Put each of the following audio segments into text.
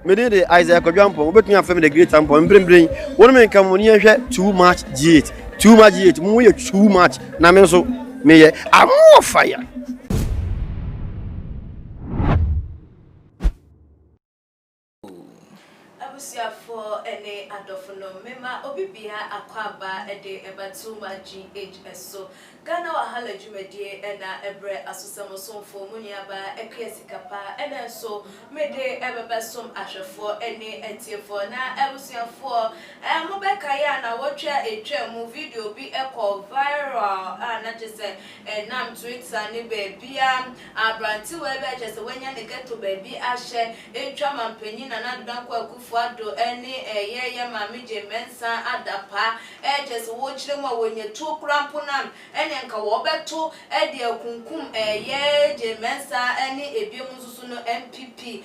Me de Isaac Ojampo, obetu ya family the great ampo mbring. Wonu me nka mo ni ehwe too much G8. Too much G8. Mo ye too much. Na me so me ye am fire. For any adofono mema obibia akwaba ede ebatuma GHS so Ghana wahala jumedie ena ebre asusamo somfo muniaba ekresikapa ena so mede ebebesom ahwefo ene etiefo na ebusuafo mobeka ya na wotwa etwa video bi ekọ viral na jese nam Twitter ni bebia abranti we be jese wenya ne geto bebi ahye etwa mampanyi na nadanko akufuado ene ye mami je mensa adapa jese wo chire mo wonye tu krampo nam nka wo beto de akunkum ye je mensa ene ebiem susu no MPP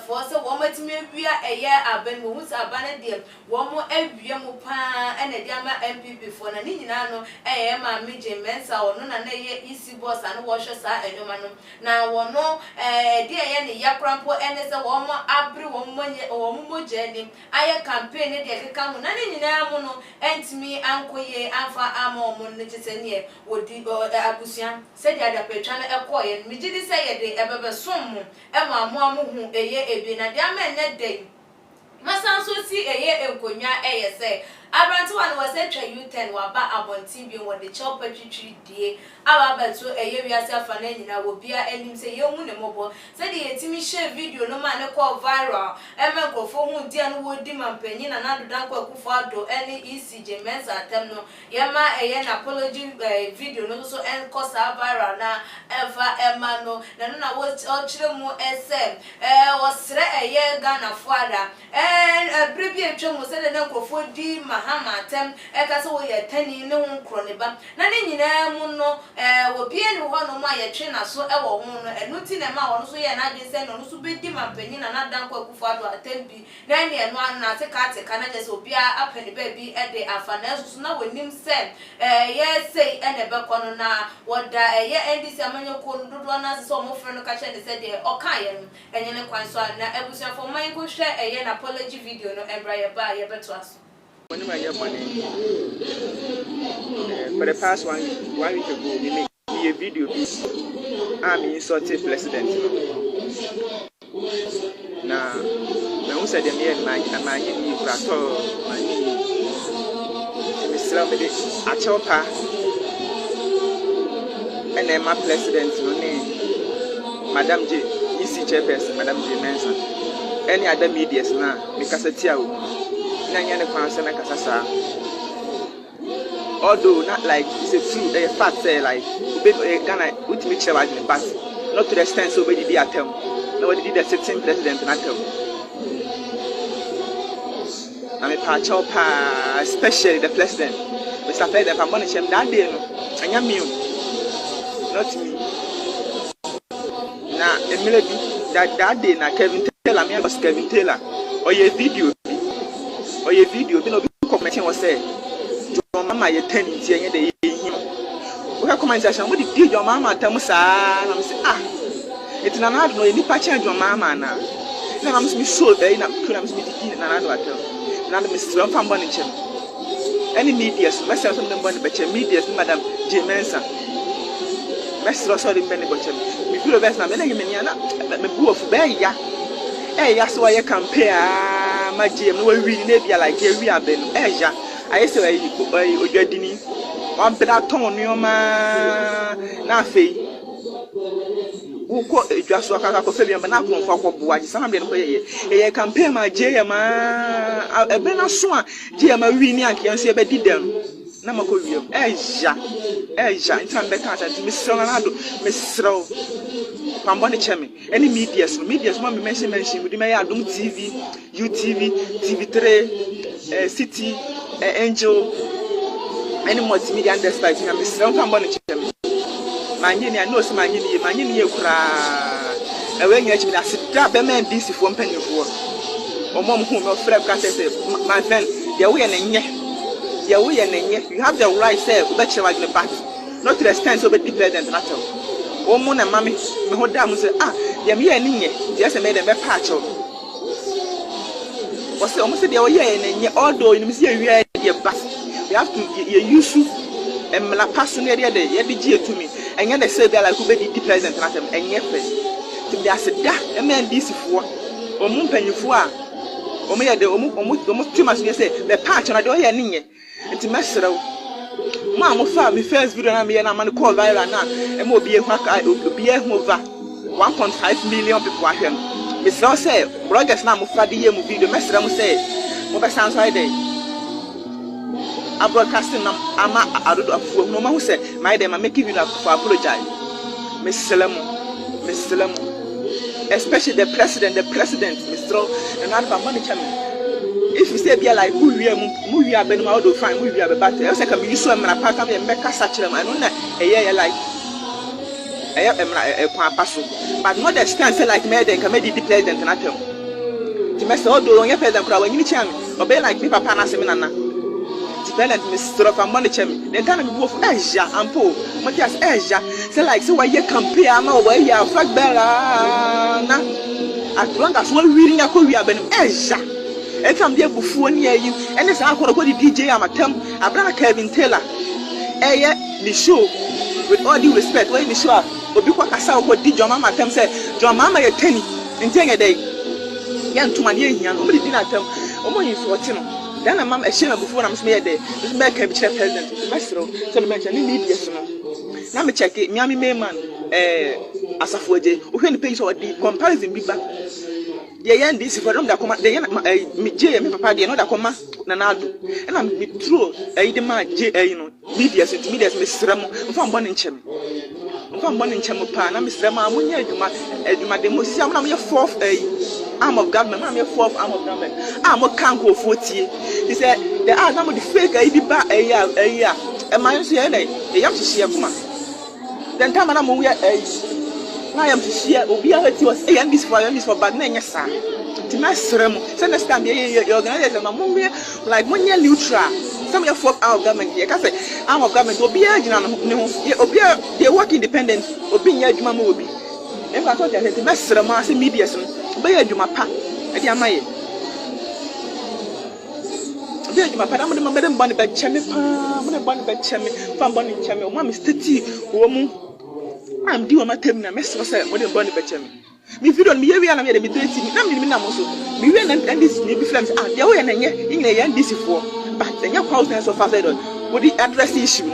for se wo matime wia aban wo husa aban de wo mo awia mu pa ene de ama MPP for na ni nyina no ma me je mensa wono na ye isi boss anu wo hwe sa enwoma no na wono de ye ne yakrampo ene se wo mo abre wo mo je ni aye campaign de keka mu na ni nyina mu no entimi ankoye amfa ama mo no chese ne wodi abusuan se de adapetwa na ekoye mi gidi se ye de ebebe som mu ma mo amuhu ebi na de ama ne de masanso si enkonya se Abranti one was a U10 waba abontin bi won the chop patritri die aba to wiase afane nyina wo bia enim se yehu ne mobo se de yetimi share video no ma ne call viral emenkofo hu dia no wodi mampanyi na nadodan kwa akufo ado ene ECJ mensa atem no yema na apology video no so enkosa viral na eva ema no na wo chire mu ese osre Ghana fuada brebi etwemu se de nkofo di Hamatem eka so ye tani ne ho kroniba na ne nyina mu no obi eni ho no ma ye twe na so wo ho no enuti na ma wo so ye na adwen se no so bedi mampanyi na nadan kwa kufu ado atembi na ne eno anu na tika na je so obi apani ba bi de afana so na wonim se ye sei ene be kono na woda ye ndc amanya ko dodo na so mo fre no ka che ne se de oka ye no enye ne kwan so na ebusuafo man go hwe na apology video no embra ye ba ye beto aso. For the past one week ago, we made a video. I'm insulting president. Now, when we said the man, my name is Rato, my name is Mr. Achopa, and then my president, no name, Madam J, EC Chairperson, Madam J Mensa. Any other medias now, because it's although not like it's a true a fact say like Ghana ultimate chair but not to the extent so be at them. Nobody did the sitting president at them. I'm a partial especially the president. Mr. President, I'm going to shame that day. I am you, not me. Now, a that day, now Kevin Taylor, me was Kevin Taylor, or your video. Or your video, you know, commenting was say, your mama, you're 10 years and they him. We have commentation. What did your mama tell me, sir? I'm saying, it's not hard, no, any patch your mama now. Now I'm so very not could I'm speaking and I know. Now, Mr. From Bonnichem. Any medias, myself from the Bonnie, but your medias, Madam J. Mensa. Mr. Sorry, Benny Butcher. We feel the best now, many men, me boo of Bay, ya. Hey, that's why you compare. My GM, no, we need like we have been Asia. I say, Ojadini, one better tone, your man, Nafi. Who call just so I can feel but not for what somebody a campaign my GM, a Benasua, GM, a Vinian, can see about them. Namako, Asia, in time better than Miss Ronaldo, Miss Rowe. Pamboni chemi any medias mama mention with me Adum TV, UTV, TV3, City, Angel, any multimedia and despite me Mr. Pamboni chemi manyini I know some manyini kura when you actually sit grab a man this for penny for or mom whom your friend can say my friend you have the right say bet you like the back not to the extent so be president not Mona mammy, me hold down say, ah, ya me and Ninny, just made a patch of was almost the way and although in Monsieur bus, you have to use and la passion area there, yet to me, and yet they say that I could be the president and yet to be as a man this for or moon penny for or me the almost too much say the patch and I don't hear near and to mess it out. Mamma found me first video and I'm going to call viral now and will be a mark. I will be a mover 1.5 million people are here. It's not say, bloggers now move the year movie, the message I say, what sounds right there. I'm broadcasting, I don't know, no man who said, my name, I'm making you for apologize. Miss Selamo, especially the president, Mr. and I'm money coming. If you say be like movie are been out of fine movie are better. I can be so many pack and make a such a man a year like a passo. But not the stand like made and can make the president and at him. The master although your president crowd when you cham or be like people panasemina. Dependent Mr. of money cham, they can't move Asia and Paul. Matthias Asia, say like so why you compare my way you fuck better. As long as one reading a Korea been Asia. And some dear buffoon near you, and it's our DJ Amatem, Abraham Kevin Taylor. The show, with all due respect, when the show, but because I saw what did your mama said, your mama a tenny, in 10 a day. Young to my young, nobody did not tell, only for then a mum a shame before I'm smeared there. This man can be chair president, Maestro, so mentioning me, yes, no. Now me check it, Miami Mayman, as a 4J, who can pay so the comparison big back. The young this for them that come the young J and Papa, they know that come Nanado. And I'm true, my J, you know, media, Miss Ram, from one inch. From one inch of pan, I'm Miss Rama, my demos, I'm your fourth arm of government, I'm your fourth arm of government. I'm a canko 40. He said, the arm of the fake a year, and my say, young to see a woman. Then time I'm aware I am to share Obia was a young for bad name, sir. To my sermon, send us time your organization, like 1 year neutral. Some of your folk out of government, I say, arm of government, Obia, Obia, they work independent, Obia, Juma will be. Never I thought that the master of mass media, Obia, Juma Pa, and Yamay. Obia, Juma Pa, I'm going to Madame Bonnie by Chemi, Madame Bonnie by Chemi, from Bonnie Chemi, one Mr. T, woman. I'm doing my term, Mr. when you're born in Betcham. If you don't be here, I'm going to be doing it. We went and this may be flames. Ah, the way and in a young DC for, but then your cousins of father would the address the issue.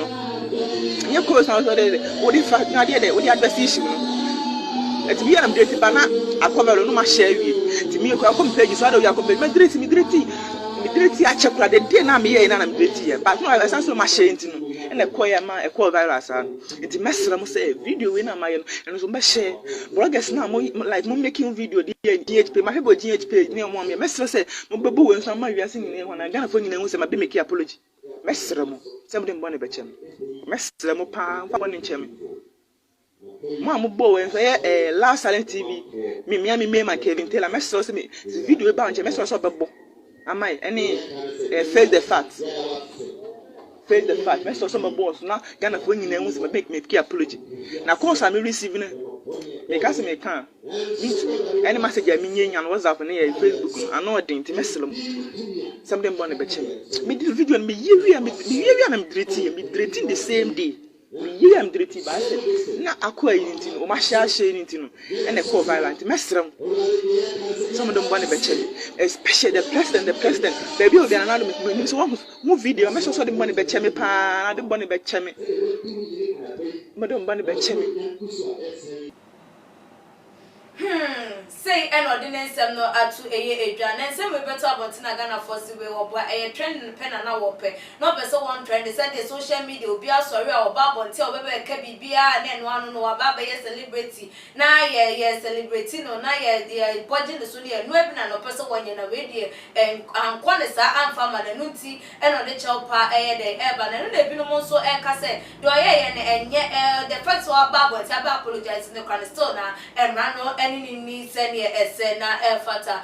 Your cousins would the fact not yet, would the address the issue. It's me, I'm dated by now. I cover no my share to me, I'll compare you, so I don't compare my dirty, I check the day I'm here and I'm dirty, but no, I sound so much shame to me. And a choir man, a call virus. It's a mess. I'm say video in my and so much share. Bloggers now like making video DHP. My people DHP near one. Messer say, Mobu and some my singing when I got a phone in the make apology. Messeramo, somebody bonny betchem. Messeramo pa, one in chemi. Mamma Bow and say, last silent TV. Me, Miami, me, my Kevin Taylor. Messer me video about Messer of a book. Am I any face the facts? Face the fact, Mr. Summer boss now, Ghana for you know, make me apology. Now, of course, I'm receiving it because I can't. Any message I mean, and what's up on Facebook, I know I didn't mess them. Something born a betchem. Me this video and me, I'm treating the same day. Me, I'm treating by not acquiring or my share sharing and a core violent mess them. Some of them born a betchem, especially the president, baby, will be another one video. I'm also the money betchemi pa, the money betchemi. Madam Bunny betchemi. Say an ordinance no atu eye edwan and say we better about Ghana for si we obo a trend pen na wope no be so one trend say the social media obi asori a oba bonti obebe ka bibia na eno anu no oba be celebrity na ye celebrity no na ye budget so ne no ebi na no person wonye na we die anko ne sa amfa ma na nti eno de chewpa de eba na no de bi no mo so e ka say do ye ne enye the first oba bonti aba apologize ne kwan still na emra no ni send na fata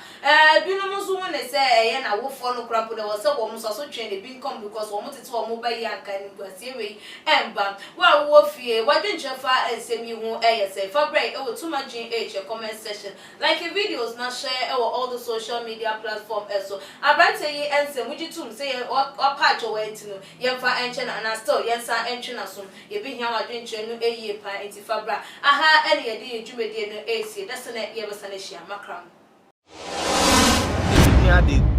binom so won say na wo fo no krapo de wo say wo so so twen de bin come because wo motete wo mo ba yi aka ni kwase we emba wa wo fie wa dwenchefa ensemi hu say fa break e wo too much in comment section like videos na share all the social social media platform eso abante yi ense mujitum say o patch o went no yemfa enche na still yensa enche na so ye bi hia wadwenche no eye pa entifabra aha ene ye de edwumedie no esi desene ye besane hia makram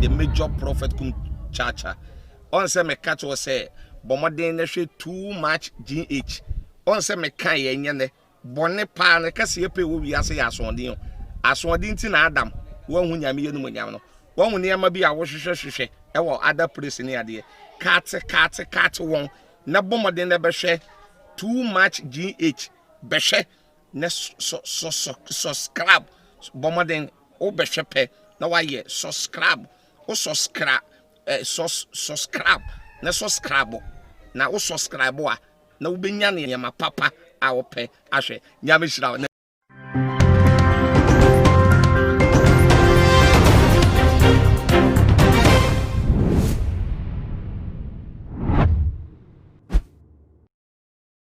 the major prophet kum chacha on say me catch was say bomoden na hwe too much gh on say me kan ye nyene bone pa na kase ye pe wo wiase ya asondin ti na adam wo hu nyame ye no nyam no wo hu ne ma bi a wo hwehwehwehwe e wo other place ne ade kat won na bomoden na be hwe too much gh be hwe na subscribe bomoden o be hwe pe na wa ye subscribe o subscribe na subscribe na o subscribe a na wo benya ne ma papa a wo pe ahwe nyame hira